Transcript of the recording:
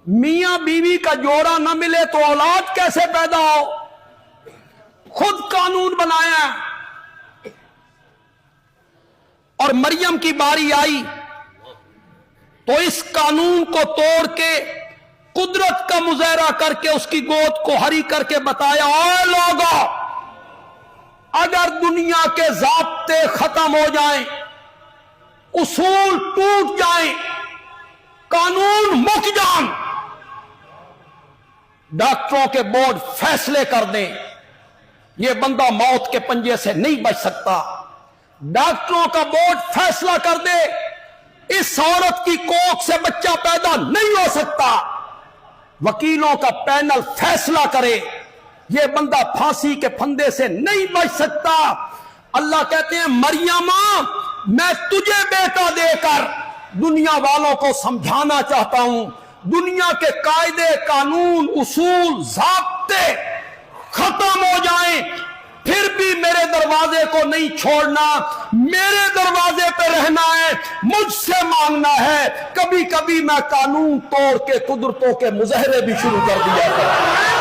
میاں بیوی کا جوڑا نہ ملے تو اولاد کیسے پیدا ہو؟ خود قانون بنایا اور مریم کی باری آئی تو اس قانون کو توڑ کے قدرت کا مظاہرہ کر کے اس کی گود کو ہری کر کے بتایا، اے لوگو، اگر دنیا کے ضابطے ختم ہو جائیں، اصول ٹوٹ جائیں، قانون مک جائیں، ڈاکٹروں کے بورڈ فیصلے کر دیں، یہ بندہ موت کے پنجے سے نہیں بچ سکتا، ڈاکٹروں کا بورڈ فیصلہ کر دے اس عورت کی کوکھ سے بچہ پیدا نہیں ہو سکتا، وکیلوں کا پینل فیصلہ کرے یہ بندہ پھانسی کے پھندے سے نہیں بچ سکتا، اللہ کہتے ہیں مریم میں تجھے بیٹا دے کر دنیا والوں کو سمجھانا چاہتا ہوں، دنیا کے قاعدے قانون اصول ضابطے ختم ہو جائیں پھر بھی میرے دروازے کو نہیں چھوڑنا، میرے دروازے پہ رہنا ہے، مجھ سے مانگنا ہے، کبھی کبھی میں قانون توڑ کے قدرتوں کے مظاہرے بھی شروع کر دیا تھا۔